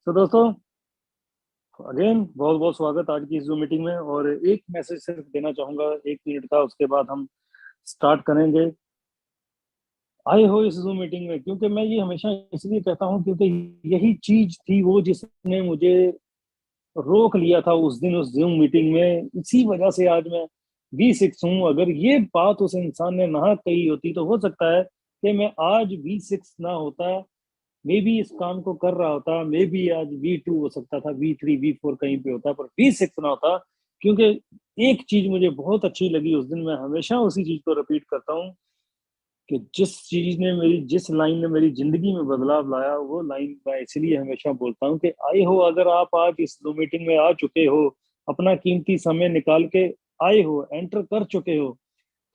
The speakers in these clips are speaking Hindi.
तो दोस्तों, अगेन बहुत बहुत स्वागत आज की इस जूम मीटिंग में। और एक मैसेज सिर्फ देना चाहूंगा, 1 मिनट का, उसके बाद हम स्टार्ट करेंगे। आए हो इस जूम मीटिंग में क्योंकि मैं ये हमेशा इसलिए कहता हूँ क्योंकि यही चीज थी वो जिसने मुझे रोक लिया था उस दिन उस जूम मीटिंग में। इसी वजह से आज मैं V6 हूँ। अगर ये बात उस इंसान ने ना कही होती तो हो सकता है कि मैं आज V6 ना होता, मे बी इस काम को कर रहा होता, मे बी आज V2 हो सकता था, V3 V4 कहीं पे होता, पर V6 ना होता। क्योंकि एक चीज मुझे बहुत अच्छी लगी उस दिन, मैं हमेशा उसी चीज को रिपीट करता हूँ कि जिस लाइन ने मेरी जिंदगी में बदलाव लाया, वो लाइन मैं इसलिए हमेशा बोलता हूँ कि आए हो, अगर आप आज इस दो मीटिंग में आ चुके हो, अपना कीमती समय निकाल के आए हो, एंटर कर चुके हो,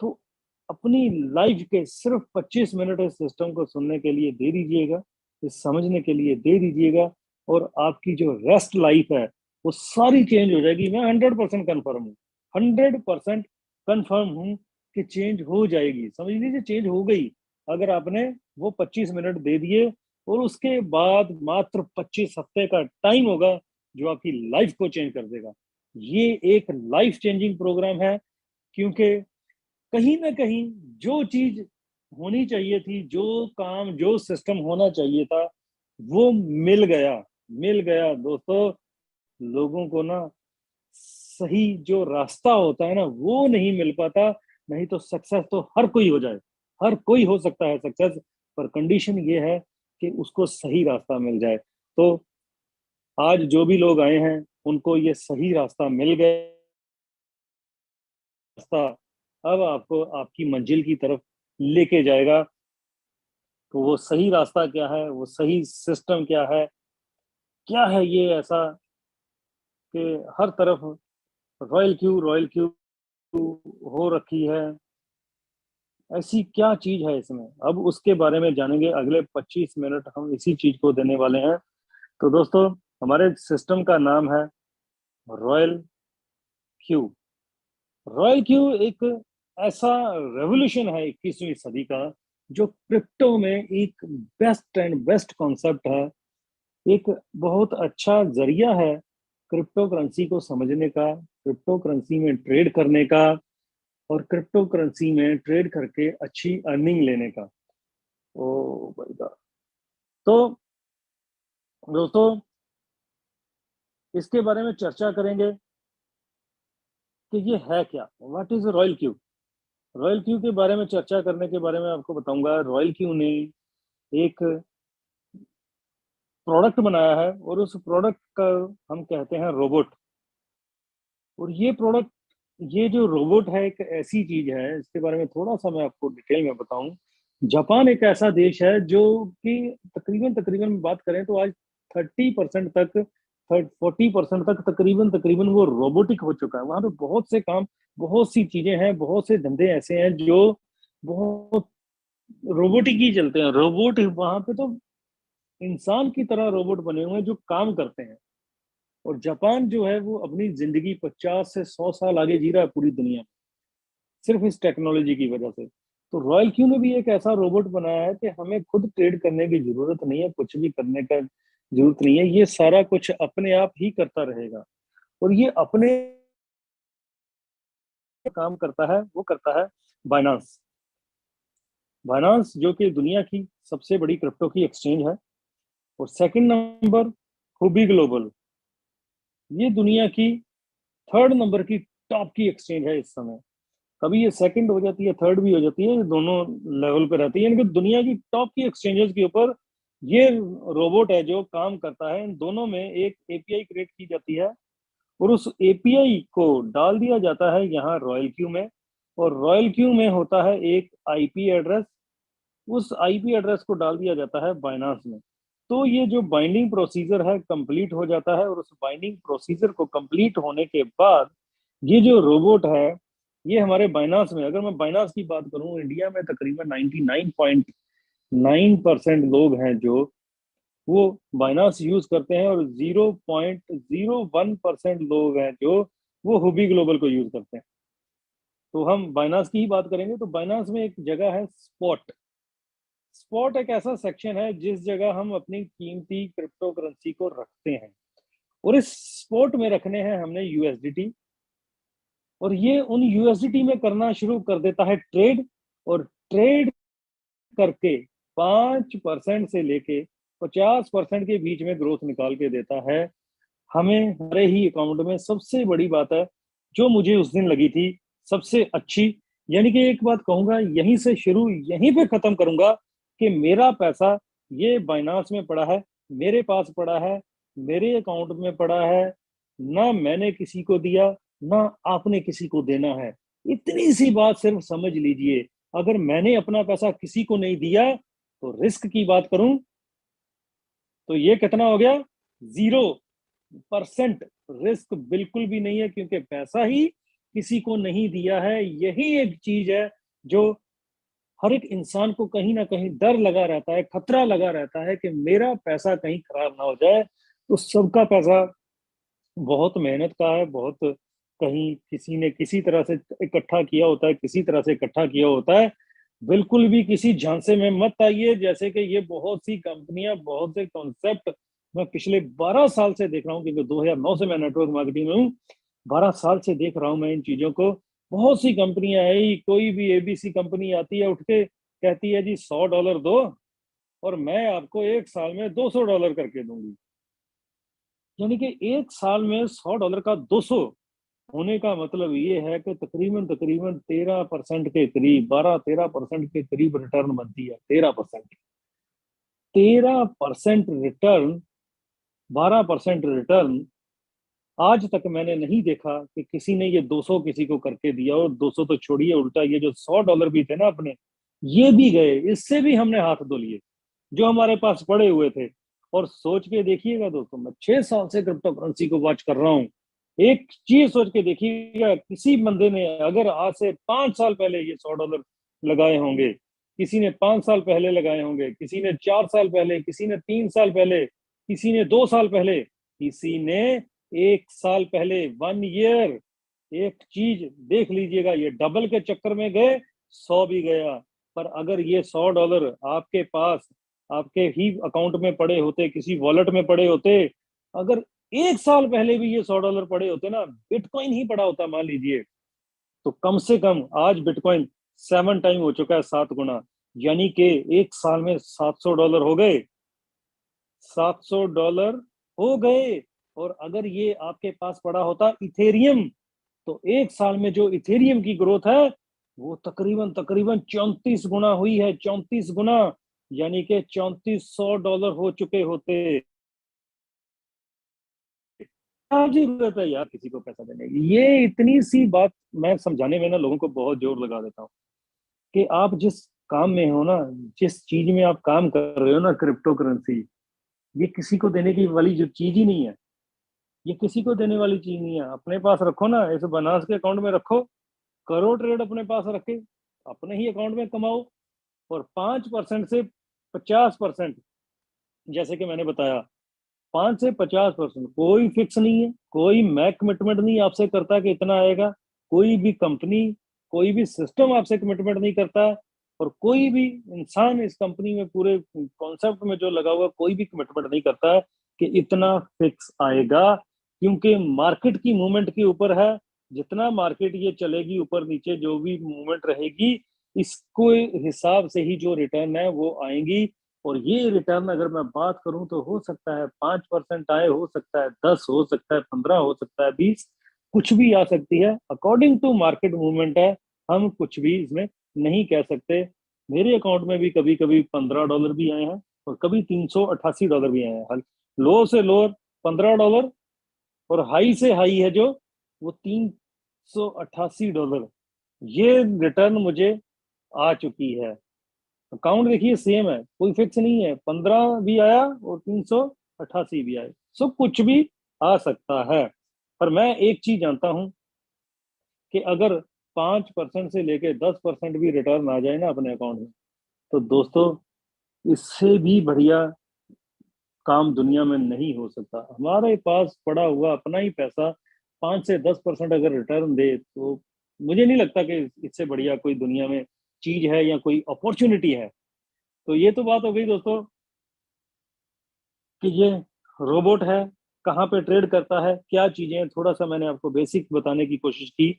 तो अपनी लाइफ के सिर्फ 25 मिनट इस सिस्टम को सुनने के लिए दे दीजिएगा, इस समझने के लिए दे दीजिएगा, और आपकी जो रेस्ट लाइफ है वो सारी चेंज हो जाएगी। मैं 100% कन्फर्म हूँ, 100% कन्फर्म हूँ कि चेंज हो जाएगी। समझ लीजिए चेंज हो गई अगर आपने वो 25 मिनट दे दिए। और उसके बाद मात्र 25 हफ्ते का टाइम होगा जो आपकी लाइफ को चेंज कर देगा। ये एक लाइफ चेंजिंग प्रोग्राम है, क्योंकि कहीं ना कहीं जो चीज होनी चाहिए थी, जो काम, जो सिस्टम होना चाहिए था, वो मिल गया। मिल गया दोस्तों। लोगों को ना सही जो रास्ता होता है ना वो नहीं मिल पाता। नहीं तो सक्सेस तो हर कोई हो जाए, हर कोई हो सकता है सक्सेस, पर कंडीशन ये है कि उसको सही रास्ता मिल जाए। तो आज जो भी लोग आए हैं उनको ये सही रास्ता मिल गया। रास्ता अब आपको आपकी मंजिल की तरफ लेके जाएगा। तो वो सही रास्ता क्या है, वो सही सिस्टम क्या है, क्या है ये ऐसा कि हर तरफ रॉयल क्यू हो रखी है। ऐसी क्या चीज है इसमें, अब उसके बारे में जानेंगे। अगले 25 मिनट हम इसी चीज को देने वाले हैं। तो दोस्तों, हमारे सिस्टम का नाम है रॉयल क्यू। रॉयल क्यू एक ऐसा रेवोल्यूशन है 21वीं सदी का, जो क्रिप्टो में एक बेस्ट एंड बेस्ट कॉन्सेप्ट है। एक बहुत अच्छा जरिया है क्रिप्टो करेंसी को समझने का, क्रिप्टो करेंसी में ट्रेड करने का, और क्रिप्टो करेंसी में ट्रेड करके अच्छी अर्निंग लेने का। ओ भाई God। तो दोस्तों, इसके बारे में चर्चा करेंगे कि ये है क्या, what is royal Q. Royal Q के बारे में चर्चा करने के बारे में आपको बताऊंगा। रॉयल क्यू ने एक प्रोडक्ट बनाया है, और उस प्रोडक्ट का हम कहते हैं रोबोट। और ये प्रोडक्ट, ये जो रोबोट है, एक ऐसी चीज है, इसके बारे में थोड़ा सा मैं आपको डिटेल में बताऊं। जापान एक ऐसा देश है जो कि तकरीबन तकरीबन बात करें तो आज 30% तक, 40% तक तकरीबन तकरीबन वो रोबोटिक हो चुका है। वहां पे बहुत से काम, बहुत सी चीजें हैं, बहुत से धंधे ऐसे हैं जो बहुत रोबोटिक ही चलते हैं। रोबोट वहां पे तो इंसान की तरह रोबोट बने हुए हैं जो काम करते हैं। और जापान जो है वो अपनी जिंदगी 50 से 100 साल आगे जी रहा है पूरी दुनिया में, सिर्फ इस टेक्नोलॉजी की वजह से। तो रॉयल क्यू ने भी एक ऐसा रोबोट बनाया है कि हमें खुद ट्रेड करने की जरूरत नहीं है, कुछ भी करने का जरूरत नहीं है। ये सारा कुछ अपने आप ही करता रहेगा। और ये अपने काम करता है, वो करता है बाइनांस। बाइनांस जो कि दुनिया की सबसे बड़ी क्रिप्टो की एक्सचेंज है। और सेकंड नंबर हुबी ग्लोबल, ये दुनिया की थर्ड नंबर की टॉप की एक्सचेंज है इस समय। कभी ये सेकंड हो जाती है, थर्ड भी हो जाती है, ये दोनों लेवल पे रहती है। यानी कि दुनिया की टॉप की एक्सचेंजेस के ऊपर ये रोबोट है जो काम करता है। इन दोनों में एक एपीआई क्रिएट की जाती है, और उस एपीआई को डाल दिया जाता है यहाँ रॉयल क्यू में। और रॉयल क्यू में होता है एक आईपी एड्रेस, उस आईपी एड्रेस को डाल दिया जाता है बाइनांस में। तो ये जो बाइंडिंग प्रोसीजर है कंप्लीट हो जाता है, और उस बाइंडिंग प्रोसीजर को कंप्लीट होने के बाद ये जो रोबोट है, ये हमारे बाइनांस में, अगर मैं बाइनांस की बात करूं, इंडिया में तकरीबन 99.9% लोग हैं जो वो बाइनांस यूज करते हैं, और 0.01% लोग हैं जो वो हुबी ग्लोबल को यूज करते हैं। तो हम बाइनांस की ही बात करेंगे तो बाइनांस में एक जगह है स्पॉट। स्पॉट एक ऐसा सेक्शन है जिस जगह हम अपनी कीमती क्रिप्टो करेंसी को रखते हैं, और इस स्पॉट में रखने हैं हमने यूएसडीटी, और ये उन यूएसडीटी में करना शुरू कर देता है ट्रेड, और ट्रेड करके 5% से लेके 50% के बीच में ग्रोथ निकाल के देता है हमें हमारे ही अकाउंट में। सबसे बड़ी बात है जो मुझे उस दिन लगी थी सबसे अच्छी, यानी कि एक बात कहूंगा यहीं से शुरू यहीं पे खत्म करूंगा, कि मेरा पैसा ये बाइनांस में पड़ा है, मेरे पास पड़ा है, मेरे अकाउंट में पड़ा है, ना मैंने किसी को दिया, ना आपने किसी को देना है। इतनी सी बात सिर्फ समझ लीजिए। अगर मैंने अपना पैसा किसी को नहीं दिया तो रिस्क की बात करूं तो ये कितना हो गया, 0% रिस्क बिल्कुल भी नहीं है, क्योंकि पैसा ही किसी को नहीं दिया है। यही एक चीज है जो हर एक इंसान को कहीं ना कहीं डर लगा रहता है, खतरा लगा रहता है कि मेरा पैसा कहीं खराब ना हो जाए। तो सबका पैसा बहुत मेहनत का है, बहुत कहीं किसी ने किसी तरह से इकट्ठा किया होता है, किसी तरह से इकट्ठा किया होता है। बिल्कुल भी किसी झांसे में मत आइए, जैसे कि ये बहुत सी कंपनियां, बहुत से कॉन्सेप्ट मैं पिछले 12 साल से देख रहा हूँ, क्योंकि 2009 से मैं नेटवर्क मार्केटिंग में हूँ। 12 साल से देख रहा हूँ मैं इन चीजों को। बहुत सी कंपनियां आई, कोई भी एबीसी कंपनी आती है, उठ के कहती है जी $100 दो और मैं आपको एक साल में $200 करके दूंगी। यानी कि एक साल में $100 का 200 होने का मतलब ये है कि तकरीबन तकरीबन 13% के करीब, 12-13% के करीब रिटर्न बनती है। 13%, 13% रिटर्न, 12% रिटर्न। आज तक मैंने नहीं देखा कि किसी ने ये 200 किसी को करके दिया। और 200 तो छोड़िए, उल्टा ये जो $100 भी थे ना अपने, ये भी गए, इससे भी हमने हाथ धो लिए जो हमारे पास पड़े हुए थे। और सोच के देखिएगा दोस्तों, मैं 6 साल से क्रिप्टो करेंसी को वॉच कर रहा हूँ। एक चीज सोच के देखिएगा, किसी बंदे ने अगर आज से 5 साल पहले ये $100 लगाए होंगे, किसी ने 5 साल पहले लगाए होंगे, किसी ने 4 साल पहले, किसी ने 3 साल पहले, किसी ने 2 साल पहले, किसी ने 1 साल पहले, 1 ईयर। एक चीज देख लीजिएगा, ये डबल के चक्कर में गए, 100 भी गया। पर अगर ये $100 आपके पास, आपके ही अकाउंट में पड़े होते, किसी वॉलेट में पड़े होते, अगर 1 साल पहले भी ये $100 पड़े होते ना, बिटकॉइन ही पड़ा होता मान लीजिए, तो कम से कम आज बिटकॉइन 7 टाइम हो चुका है, 7 गुना। यानी कि एक साल में $700 हो गए, $700 हो गए। और अगर ये आपके पास पड़ा होता इथेरियम, तो एक साल में जो इथेरियम की ग्रोथ है वो तकरीबन तकरीबन 34 गुना हुई है, 34 गुना। यानी कि $3400 हो चुके होते। क्या जरूरत है यार किसी को पैसा देने की। ये इतनी सी बात मैं समझाने में ना लोगों को बहुत जोर लगा देता हूँ, कि आप जिस काम में हो ना, जिस चीज में आप काम कर रहे हो ना, क्रिप्टो करेंसी, ये किसी को देने की वाली जो चीज ही नहीं है। ये किसी को देने वाली चीज नहीं है। अपने पास रखो ना, इस बनास के अकाउंट में रखो, करो ट्रेड अपने पास रखे, अपने ही अकाउंट में कमाओ। और 5% से 50%, जैसे कि मैंने बताया, 5 से 50% कोई फिक्स नहीं है, कोई मैं कमिटमेंट नहीं आपसे करता कि इतना आएगा। कोई भी कंपनी, कोई भी सिस्टम आपसे कमिटमेंट नहीं करता। और कोई भी इंसान इस कंपनी में, पूरे कॉन्सेप्ट में जो लगा हुआ, कोई भी कमिटमेंट नहीं करता है कि इतना फिक्स आएगा। क्योंकि मार्केट की मूवमेंट के ऊपर है। जितना मार्केट ये चलेगी ऊपर नीचे, जो भी मूवमेंट रहेगी, इसको हिसाब से ही जो रिटर्न है वो आएंगी। और ये रिटर्न अगर मैं बात करूं तो हो सकता है 5% आए, हो सकता है 10, हो सकता है 15, हो सकता है 20, कुछ भी आ सकती है। अकॉर्डिंग टू मार्केट मूवमेंट है, हम कुछ भी इसमें नहीं कह सकते। मेरे अकाउंट में भी कभी कभी $15 भी आए हैं, और कभी $388 भी आए हैं। लो से लो $15, और हाई से हाई है जो, वो $388। ये रिटर्न मुझे आ चुकी है। अकाउंट देखिए सेम है, कोई फिक्स नहीं है। 15 भी आया और 388 भी आए, सो कुछ भी आ सकता है। पर मैं एक चीज जानता हूं कि अगर 5% से लेके 10% भी रिटर्न आ जाए ना अपने अकाउंट में, तो दोस्तों इससे भी बढ़िया काम दुनिया में नहीं हो सकता। हमारे पास पड़ा हुआ अपना ही पैसा 5 से 10% अगर रिटर्न दे, तो मुझे नहीं लगता कि इससे बढ़िया कोई दुनिया में चीज है या कोई अपॉर्चुनिटी है। तो ये तो बात हो गई दोस्तों कि ये रोबोट है, कहाँ पे ट्रेड करता है, क्या चीजें हैं, थोड़ा सा मैंने आपको बेसिक बताने की कोशिश की।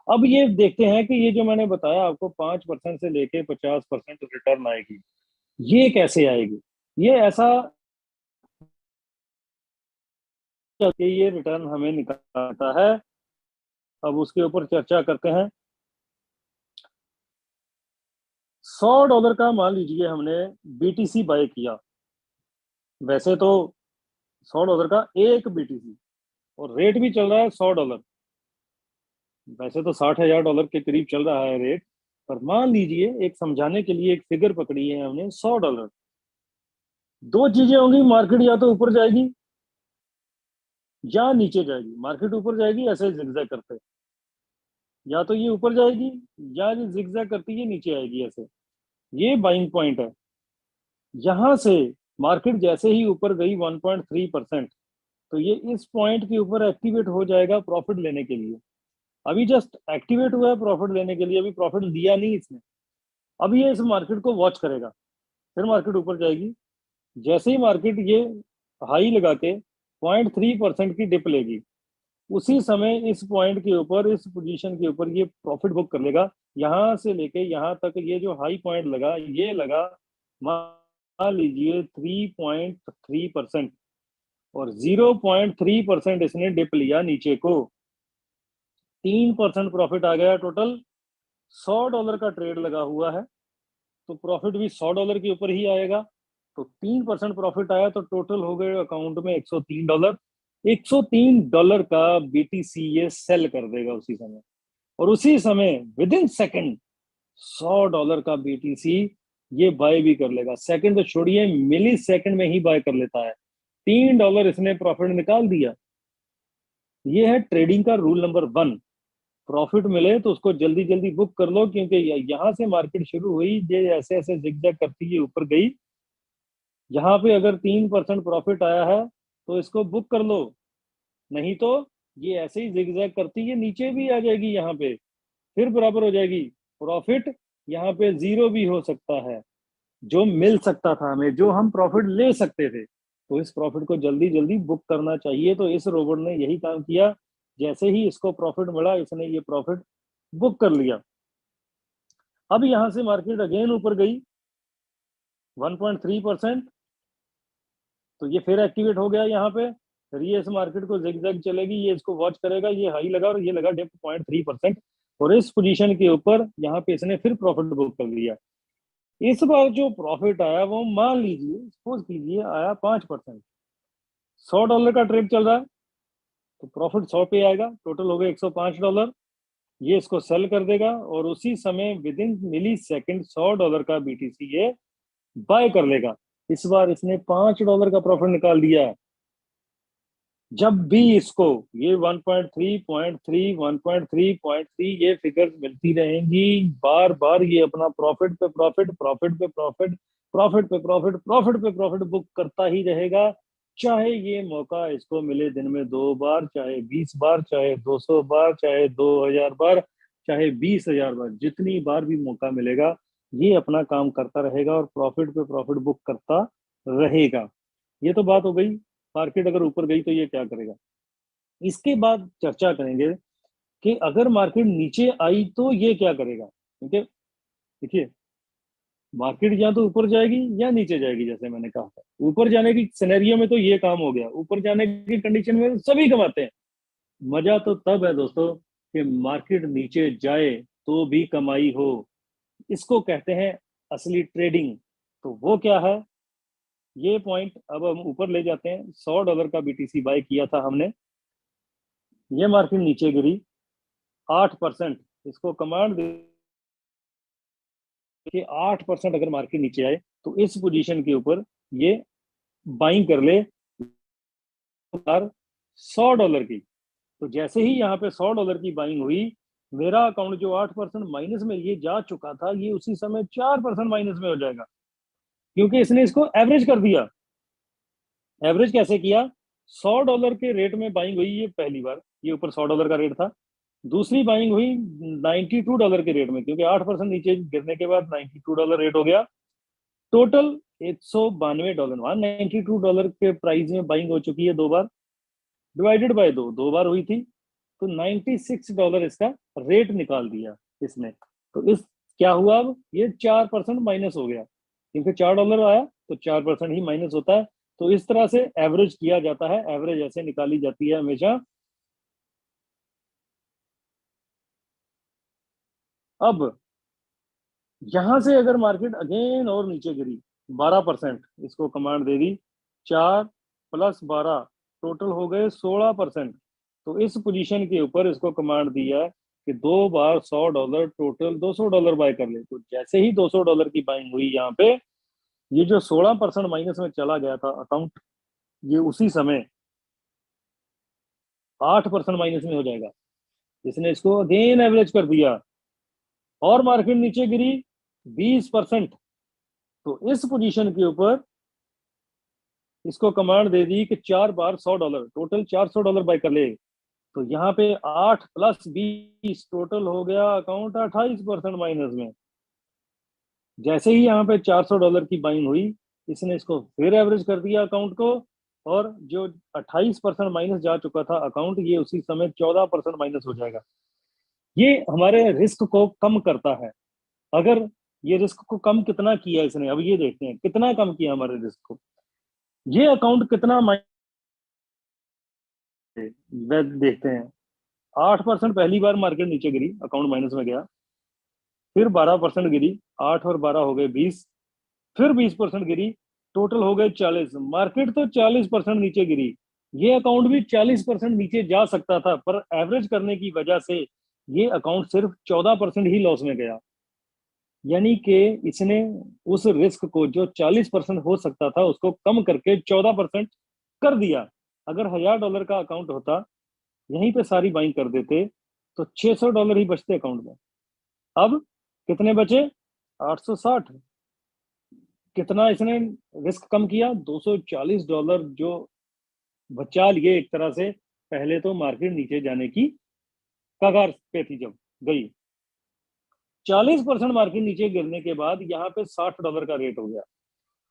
अब ये देखते हैं कि ये जो मैंने बताया आपको 5% से लेके 50% रिटर्न आएगी, ये कैसे आएगी। ये ऐसा कि ये रिटर्न हमें निकालता है। अब उसके ऊपर चर्चा करते हैं। $100 का मान लीजिए हमने बीटीसी बाय किया। वैसे तो $100 का एक बीटीसी, और रेट भी चल रहा है $100। वैसे तो $60,000 के करीब चल रहा है रेट। पर मान लीजिए एक समझाने के लिए एक फिगर पकड़ी है हमने, $100। दो चीजें होंगी, मार्केट या तो ऊपर जाएगी या नीचे जाएगी। मार्केट ऊपर जाएगी ऐसे जिगजैग करते, या तो ये ऊपर जाएगी या ये जिगजैग करती है नीचे आएगी ऐसे। ये बाइंग पॉइंट है। यहां से मार्केट जैसे ही ऊपर गई 1.3%, तो ये इस पॉइंट के ऊपर एक्टिवेट हो जाएगा प्रॉफिट लेने के लिए। अभी जस्ट एक्टिवेट हुआ है प्रॉफिट लेने के लिए, अभी प्रॉफिट लिया नहीं इसने। अब ये इस मार्केट को वॉच करेगा, फिर मार्केट ऊपर जाएगी। जैसे ही मार्केट ये हाई लगा के 0.3% की डिप लेगी, उसी समय इस पॉइंट के ऊपर, इस पोजीशन के ऊपर ये प्रॉफिट बुक कर लेगा। यहां से लेके यहां तक ये जो हाई पॉइंट लगा, ये लगा मान लीजिए 3.3%, और 0.3% इसने डिप लिया नीचे को, 3% प्रॉफिट आ गया टोटल। $100 का ट्रेड लगा हुआ है, तो प्रॉफिट भी $100 के ऊपर ही आएगा। तो 3% प्रॉफिट आया, तो टोटल हो गए अकाउंट में $103। $103 का बीटीसी ये सेल कर देगा उसी समय, और उसी समय विद इन सेकेंड $100 का बीटीसी ये बाय भी कर लेगा। सेकंड तो छोड़िए, मिली सेकंड में ही बाय कर लेता है। $3 इसने प्रॉफिट निकाल दिया। ये है ट्रेडिंग का रूल नंबर 1। प्रॉफिट मिले तो उसको जल्दी जल्दी बुक कर लो, क्योंकि यहाँ से मार्केट शुरू हुई, ये ऐसे ऐसे जिगजैग करती है ऊपर गई। यहाँ पे अगर 3% प्रॉफिट आया है तो इसको बुक कर लो, नहीं तो ये ऐसे ही जिगजैग करती है नीचे भी आ जाएगी, यहाँ पे फिर बराबर हो जाएगी। प्रॉफिट यहाँ पे जीरो भी हो सकता है, जो मिल सकता था हमें, जो हम प्रॉफिट ले सकते थे। तो इस प्रॉफिट को जल्दी जल्दी बुक करना चाहिए। तो इस रोबोट ने यही काम किया। जैसे ही इसको प्रॉफिट मिला, इसने ये प्रॉफिट बुक कर लिया। अब यहां से मार्केट अगेन ऊपर गई 1.3%, तो ये फिर एक्टिवेट हो गया यहाँ पे। फिर ये इस मार्केट को जिगजैग चलेगी, ये इसको वॉच करेगा। ये हाई लगा और ये लगा डिप 0.3%, और इस पोजीशन के ऊपर यहाँ पे इसने फिर प्रॉफिट बुक कर लिया। इस बार जो प्रॉफिट आया वो मान लीजिए, सपोज कीजिए, आया 5%। $100 का ट्रेड चल रहा है, तो प्रॉफिट 100 पे आएगा, टोटल हो गए $105। ये इसको सेल कर देगा, और उसी समय विद इन मिली सेकेंड $100 का बीटीसी ये बाय कर लेगा। इस बार इसने $5 का प्रॉफिट निकाल दिया। जब भी इसको ये 1.3, 1.3 ये फिगर्स मिलती रहेंगी, बार बार ये अपना प्रॉफिट पे प्रॉफिट, प्रॉफिट पे प्रॉफिट, प्रॉफिट पे प्रॉफिट, प्रॉफिट पे प्रॉफिट बुक करता ही रहेगा। चाहे ये मौका इसको मिले दिन में 2 बार, चाहे 20 बार, चाहे 200 बार, चाहे 2000 बार, चाहे 20,000 बार, जितनी बार भी मौका मिलेगा ये अपना काम करता रहेगा और प्रॉफिट पे प्रॉफिट बुक करता रहेगा। ये तो बात हो गई, मार्केट अगर ऊपर गई तो ये क्या करेगा। इसके बाद चर्चा करेंगे कि अगर मार्केट नीचे आई तो ये क्या करेगा। क्योंकि देखिए, मार्केट या तो ऊपर जाएगी या नीचे जाएगी। जैसे मैंने कहा था, ऊपर जाने की सिनेरियो में तो ये काम हो गया, ऊपर जाने की कंडीशन में सभी कमाते हैं। मजा तो तब है दोस्तों कि मार्केट नीचे जाए तो भी कमाई हो। इसको कहते हैं असली ट्रेडिंग। तो वो क्या है, ये पॉइंट अब हम ऊपर ले जाते हैं। $100 का बीटीसी बाय किया था हमने, ये मार्केट नीचे गिरी 8%। इसको कमांड दे कि 8% अगर मार्केट नीचे आए तो इस पोजीशन के ऊपर ये बाइंग कर ले $100 की। तो जैसे ही यहाँ पे $100 की बाइंग हुई, मेरा अकाउंट जो 8% माइनस में ये जा चुका था, ये उसी समय 4% माइनस में हो जाएगा, क्योंकि इसने इसको एवरेज कर दिया। एवरेज कैसे किया, $100 के रेट में बाइंग हुई ये पहली बार, ये ऊपर $100 का रेट था। दूसरी बाइंग हुई $92 के रेट में, क्योंकि 8% नीचे गिरने के बाद $92 रेट हो गया। टोटल $192, $192 के प्राइस में बाइंग हो चुकी है 2 बार, डिवाइडेड बाय 2 बार हुई थी, तो $96 इसका रेट निकाल दिया इसने। तो इस क्या हुआ, अब ये 4% माइनस हो गया, क्योंकि $4 आया तो 4% ही माइनस होता है। तो इस तरह से एवरेज किया जाता है, एवरेज ऐसे निकाली जाती है हमेशा। अब यहां से अगर मार्केट अगेन और नीचे गिरी 12%, इसको कमांड दे दी, 4 + 12 टोटल हो गए 16%। तो इस पोजीशन के ऊपर इसको कमांड दिया कि 2 बार $100, टोटल $200 बाय कर ले। तो जैसे ही $200 की बाइंग हुई यहाँ पे, ये जो 16% माइनस में चला गया था अकाउंट, ये उसी समय 8% माइनस में हो जाएगा। इसने इसको अगेन एवरेज कर दिया और मार्केट नीचे गिरी 20%। तो इस पोजीशन के ऊपर इसको कमांड दे दी कि 4 बार $100, टोटल $400 बाय कर ले। तो यहाँ पे 8 + 20 टोटल हो गया अकाउंट 28% माइनस में। जैसे ही यहाँ पे $400 की बाइंग हुई, इसने इसको फिर एवरेज कर दिया अकाउंट को, और जो 28% माइनस जा चुका था अकाउंट, ये उसी समय 14% माइनस हो जाएगा। ये हमारे रिस्क को कम करता है। अगर ये रिस्क को कम कितना किया इसने, अब ये देखते हैं कितना कम किया हमारे रिस्क को। ये अकाउंट कितना देखते हैं। 8% पहली बार मार्केट नीचे गिरी, अकाउंट माइनस में गया, फिर 12% गिरी, 8 और 12 हो गए 20, फिर 20% गिरी, टोटल हो गए 40। मार्केट तो 40% नीचे गिरी, ये अकाउंट भी 40% नीचे जा सकता था, पर एवरेज करने की वजह से ये अकाउंट सिर्फ 14% ही लॉस में गया। यानी कि इसने उस रिस्क को जो 40% हो सकता था उसको कम करके 14% कर दिया। अगर $1000 का अकाउंट होता, यहीं पे सारी बाइंग कर देते, तो $600 ही बचते अकाउंट में। अब कितने बचे, 860। कितना इसने रिस्क कम किया, $240 जो बचा लिए एक तरह से। पहले तो मार्केट नीचे जाने की कगार पे थी, जब गई 40% मार्केट नीचे गिरने के बाद यहाँ पे $60 का रेट हो गया।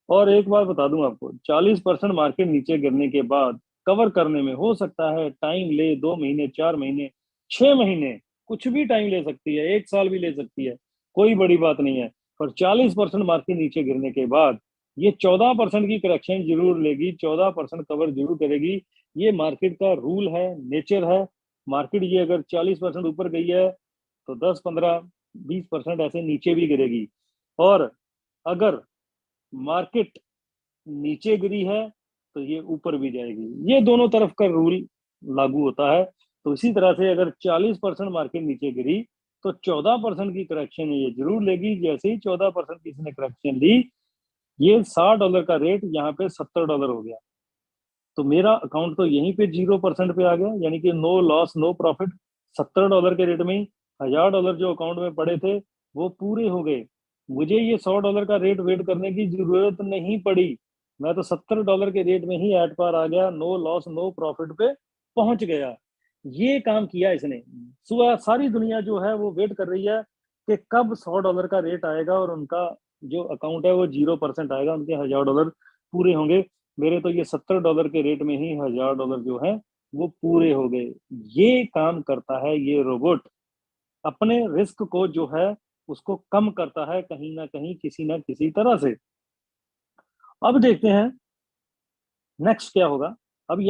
और एक बात बता दूं आपको, 40% मार्केट नीचे गिरने के बाद कवर करने में हो सकता है टाइम ले, 2 महीने, 4 महीने, 6 महीने, कुछ भी टाइम ले सकती है, 1 साल भी ले सकती है, कोई बड़ी बात नहीं है। पर 40% मार्केट नीचे गिरने के बाद ये 14% की करेक्शन जरूर लेगी, 14% कवर जरूर करेगी। ये मार्केट का रूल है, नेचर है। मार्केट ये अगर 40% ऊपर गई है, तो 10, 15, 20% ऐसे नीचे भी गिरेगी। और अगर मार्केट नीचे गिरी है, तो ये ऊपर भी जाएगी। ये दोनों तरफ का रूल लागू होता है। तो इसी तरह से अगर 40% मार्केट नीचे गिरी, तो 14% की करेक्शन ये जरूर लेगी। जैसे ही 14% की इसने करेक्शन ली, ये $60 का रेट यहाँ पे $70 हो गया। तो मेरा अकाउंट तो यहीं पे 0% पे आ गया, यानी कि नो लॉस नो प्रॉफिट। $70 के रेट में ही $1000 जो अकाउंट में पड़े थे वो पूरे हो गए। मुझे ये $100 का रेट वेट करने की जरूरत नहीं पड़ी, मैं तो $70 के रेट में ही एट पार आ गया, नो लॉस नो प्रॉफिट पे पहुंच गया। ये काम किया इसने। सुबह सारी दुनिया जो है वो वेट कर रही है कि कब $100 का रेट आएगा और उनका जो अकाउंट है वो 0% आएगा, उनके $1000 पूरे होंगे। मेरे तो ये $70 के रेट में ही $1000 जो है वो पूरे हो गए। ये काम करता है ये रोबोट, अपने रिस्क को जो है उसको कम करता है कहीं ना किसी तरह से। अब देखते हैं नेक्स्ट क्या होगा। अब